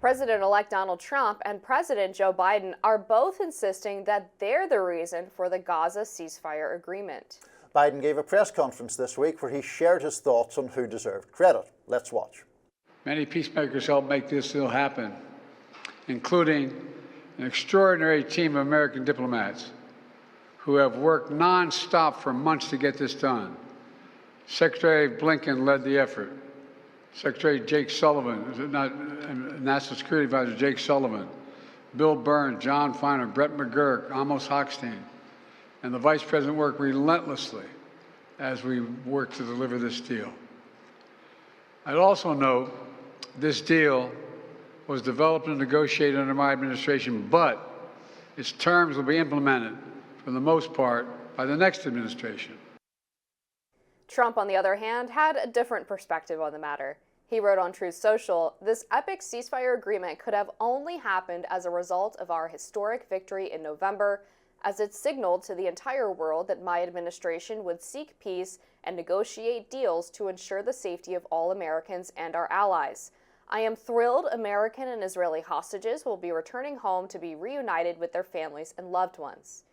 President-elect Donald Trump and President Joe Biden are both insisting that they're the reason for the Gaza ceasefire agreement. Biden gave a press conference this week where he shared his thoughts on who deserved credit. Let's watch. Many peacemakers helped make this deal happen, including an extraordinary team of American diplomats who have worked nonstop for months to get this done. Secretary Blinken led the effort. Secretary Jake Sullivan, National Security Advisor Jake Sullivan, Bill Burns, John Feiner, Brett McGurk, Amos Hochstein, and the Vice President worked relentlessly as we work to deliver this deal. I'd also note this deal was developed and negotiated under my administration, but its terms will be implemented, for the most part, by the next administration. Trump, on the other hand, had a different perspective on the matter. He wrote on Truth Social, "This epic ceasefire agreement could have only happened as a result of our historic victory in November, as it signaled to the entire world that my administration would seek peace and negotiate deals to ensure the safety of all Americans and our allies. I am thrilled American and Israeli hostages will be returning home to be reunited with their families and loved ones."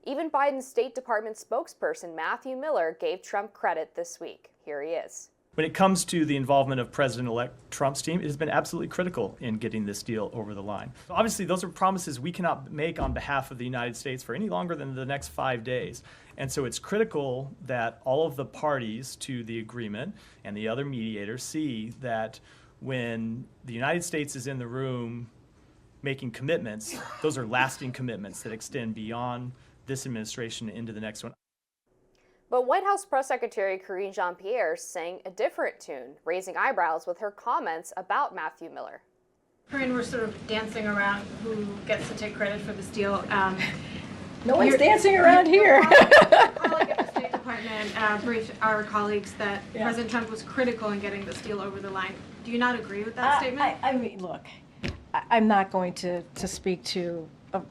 Even Biden's State Department spokesperson Matthew Miller gave Trump credit this week. Here he is. When it comes to the involvement of President-elect Trump's team, it has been absolutely critical in getting this deal over the line. Obviously, those are promises we cannot make on behalf of the United States for any longer than the next 5 days. And so it's critical that all of the parties to the agreement and the other mediators see that when the United States is in the room making commitments, those are lasting commitments that extend beyond this administration into the next one. But White House Press Secretary Karine Jean-Pierre sang a different tune, raising eyebrows with her comments about Matthew Miller. Karine, we're sort of dancing around who gets to take credit for this deal. No one's dancing around here. Our colleague at the State Department briefed our colleagues that President Trump was critical in getting this deal over the line. Do you not agree with that statement? I mean, look, I'm not going to speak to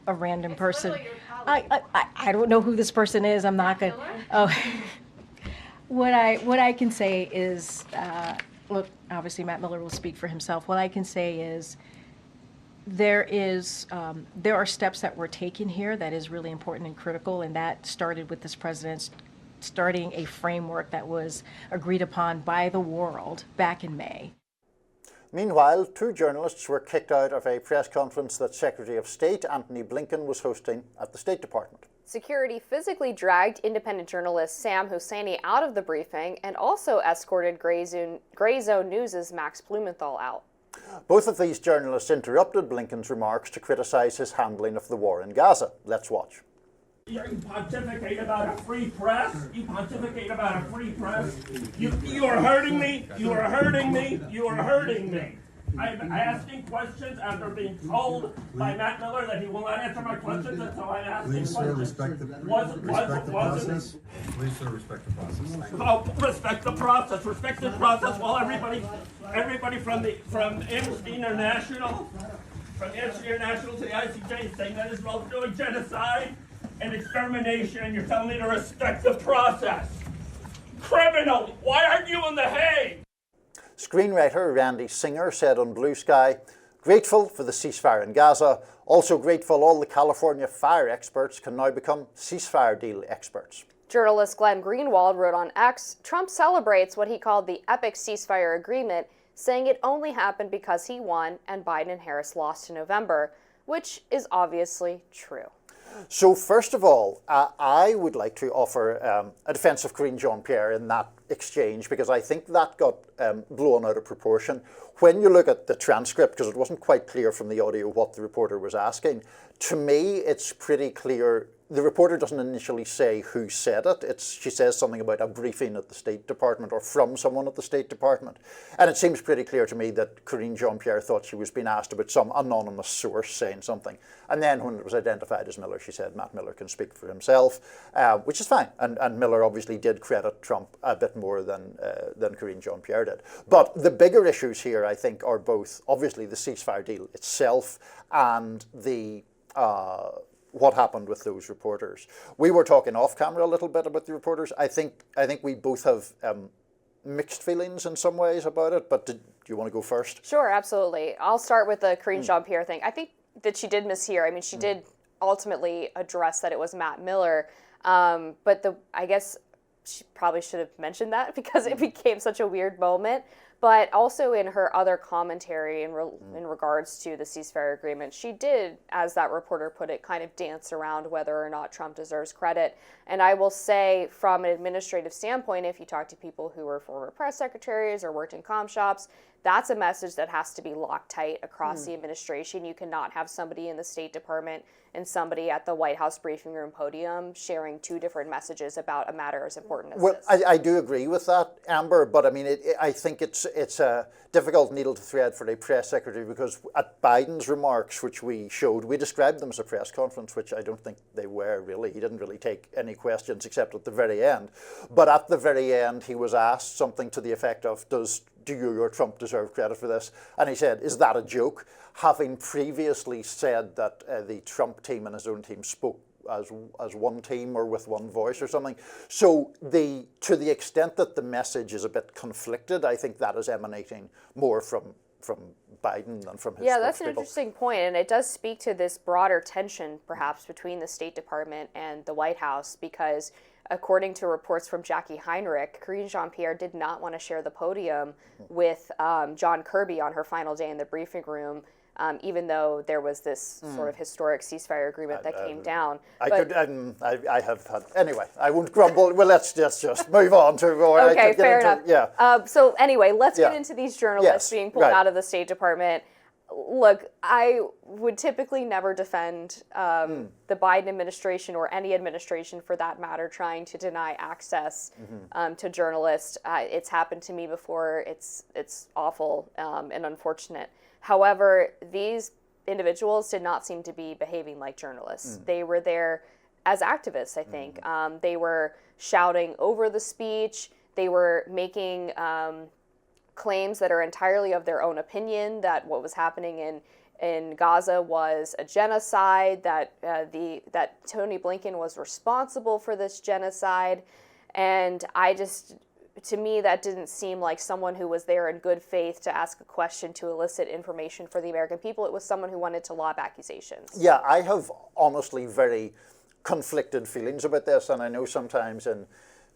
a random person. I don't know who this person is. I'm not going to. Oh, what I can say is, look, obviously Matt Miller will speak for himself. What I can say is there are steps that were taken here that is really important and critical, and that started with this president starting a framework that was agreed upon by the world back in May. Meanwhile, two journalists were kicked out of a press conference that Secretary of State Antony Blinken was hosting at the State Department. Security physically dragged independent journalist Sam Husseini out of the briefing and also escorted Gray Zone News' Max Blumenthal out. Both of these journalists interrupted Blinken's remarks to criticize his handling of the war in Gaza. Let's watch. You pontificate about a free press. You pontificate about a free press. You are hurting me. You are hurting me. You are hurting me. I'm asking questions after being told by Matt Miller that he will not answer my questions, and so I'm asking questions. Please, sir, respect the process. Please, sir, respect the process. Oh, respect the process. Respect the process while everybody from Amnesty International, to the ICJ is saying that Israel's doing genocide and extermination, and you're telling me to respect the process. Criminal! Why aren't you in The Hague? Screenwriter Randy Singer said on Blue Sky, "Grateful for the ceasefire in Gaza, also grateful all the California fire experts can now become ceasefire deal experts." Journalist Glenn Greenwald wrote on X, "Trump celebrates what he called the epic ceasefire agreement, saying it only happened because he won and Biden and Harris lost in November," which is obviously true. So first of all, I would like to offer a defense of Karine Jean-Pierre in that exchange, because I think that got blown out of proportion. When you look at the transcript, because it wasn't quite clear from the audio what the reporter was asking, to me it's pretty clear. The reporter doesn't initially say who said it. She says something about a briefing at the State Department or from someone at the State Department. And it seems pretty clear to me that Karine Jean-Pierre thought she was being asked about some anonymous source saying something. And then when it was identified as Miller, she said Matt Miller can speak for himself, which is fine. And Miller obviously did credit Trump a bit more than Karine Jean-Pierre did. But the bigger issues here, I think, are both obviously the ceasefire deal itself and the what happened with those reporters. We were talking off camera a little bit about the reporters. I think we both have mixed feelings in some ways about it, but do you want to go first? Sure, absolutely. I'll start with the Karine Jean-Pierre thing. I think that she did mishear. I mean, she did ultimately address that it was Matt Miller, but I guess she probably should have mentioned that because it became such a weird moment. But also in her other commentary in regards to the ceasefire agreement, she did, as that reporter put it, kind of dance around whether or not Trump deserves credit. And I will say, from an administrative standpoint, if you talk to people who were former press secretaries or worked in comm shops, that's a message that has to be locked tight across the administration. You cannot have somebody in the State Department and somebody at the White House briefing room podium sharing two different messages about a matter as important as this. Well, I do agree with that, Amber, but I mean, I think it's a difficult needle to thread for a press secretary, because at Biden's remarks, which we showed, we described them as a press conference, which I don't think they were really. He didn't really take any questions except at the very end. But at the very end, he was asked something to the effect of, do you or Trump deserve credit for this? And he said, is that a joke? Having previously said that the Trump team and his own team spoke as one team or with one voice or something. So to the extent that the message is a bit conflicted, I think that is emanating more from Biden than from his Yeah, that's an spokespeople. interesting point, and it does speak to this broader tension, perhaps, between the State Department and the White House, because according to reports from Jackie Heinrich, Karine Jean-Pierre did not want to share the podium with John Kirby on her final day in the briefing room, even though there was this sort of historic ceasefire agreement that came down. I have had, anyway, I won't grumble. Well, let's just move on to more. Okay, fair enough. Yeah. So anyway, let's get into these journalists being pulled out of the State Department. Look, I would typically never defend the Biden administration, or any administration for that matter, trying to deny access to journalists. It's happened to me before. It's awful and unfortunate. However, these individuals did not seem to be behaving like journalists. They were there as activists, I think. They were shouting over the speech. They were making claims that are entirely of their own opinion, that what was happening in Gaza was a genocide, that Tony Blinken was responsible for this genocide. And to me, that didn't seem like someone who was there in good faith to ask a question to elicit information for the American people. It was someone who wanted to lob accusations. Yeah, I have honestly very conflicted feelings about this, and I know sometimes in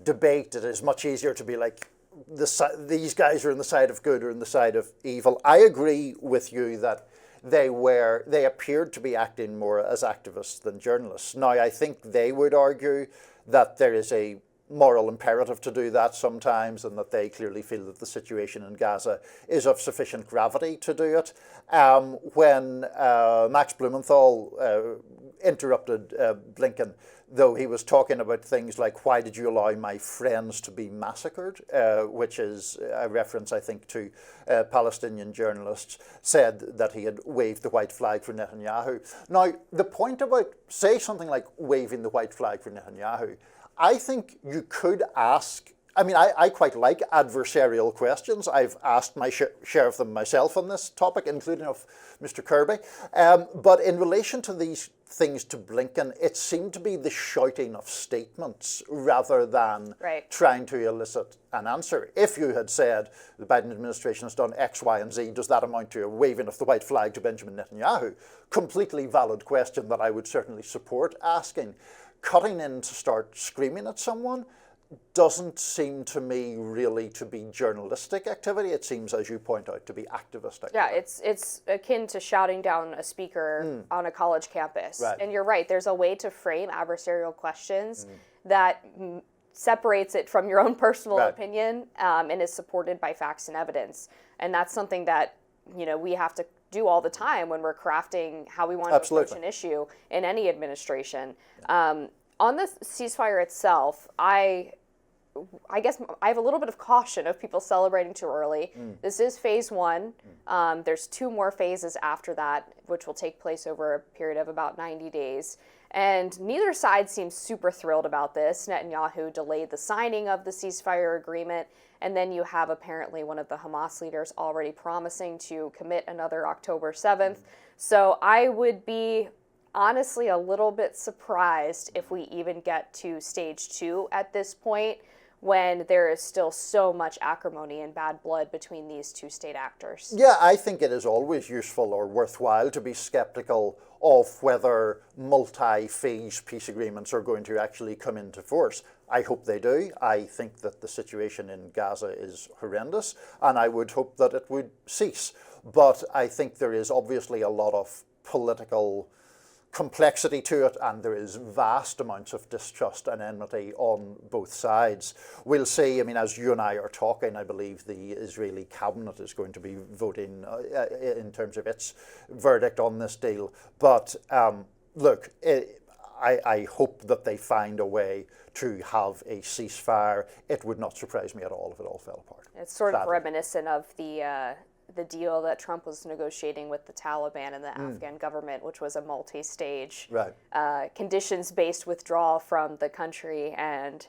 debate it is much easier to be like, these guys are on the side of good or on the side of evil. I agree with you that they appeared to be acting more as activists than journalists. Now, I think they would argue that there is a moral imperative to do that sometimes, and that they clearly feel that the situation in Gaza is of sufficient gravity to do it. When Max Blumenthal interrupted Blinken, though, he was talking about things like, why did you allow my friends to be massacred, which is a reference, I think, to Palestinian journalists, said that he had waved the white flag for Netanyahu. Now, the point about, say something like waving the white flag for Netanyahu, I think you could ask, I mean, I quite like adversarial questions. I've asked my share of them myself on this topic, including of Mr. Kirby. But in relation to these things to Blinken, it seemed to be the shouting of statements rather than trying to elicit an answer. If you had said the Biden administration has done X, Y, and Z, does that amount to a waving of the white flag to Benjamin Netanyahu? Completely valid question that I would certainly support asking. Cutting in to start screaming at someone doesn't seem to me really to be journalistic activity. It seems, as you point out, to be activist activity. Yeah, it's akin to shouting down a speaker on a college campus. Right. And you're right, there's a way to frame adversarial questions that separates it from your own personal opinion and is supported by facts and evidence. And that's something that, we have to do all the time when we're crafting how we want to approach an issue in any administration. On the ceasefire itself, I guess I have a little bit of caution of people celebrating too early. This is phase one. There's 2 more phases after that, which will take place over a period of about 90 days. And neither side seems super thrilled about this. Netanyahu delayed the signing of the ceasefire agreement. And then you have apparently one of the Hamas leaders already promising to commit another October 7th. So I would be honestly a little bit surprised if we even get to stage 2 at this point, when there is still so much acrimony and bad blood between these two state actors? Yeah, I think it is always useful or worthwhile to be skeptical of whether multi-phase peace agreements are going to actually come into force. I hope they do. I think that the situation in Gaza is horrendous, and I would hope that it would cease. But I think there is obviously a lot of political complexity to it, and there is vast amounts of distrust and enmity on both sides. We'll see. I mean, as you and I are talking, I believe the Israeli cabinet is going to be voting in terms of its verdict on this deal. But look, I hope that they find a way to have a ceasefire. It would not surprise me at all if it all fell apart. It's sort sadly. of reminiscent of the deal that Trump was negotiating with the Taliban and the Afghan government, which was a multi-stage, conditions-based withdrawal from the country, and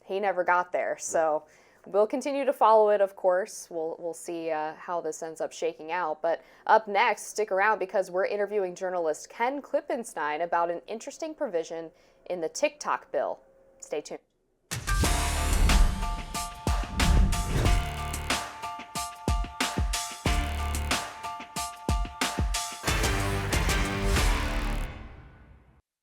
he never got there. So we'll continue to follow it, of course. We'll see how this ends up shaking out. But up next, stick around because we're interviewing journalist Ken Klippenstein about an interesting provision in the TikTok bill. Stay tuned.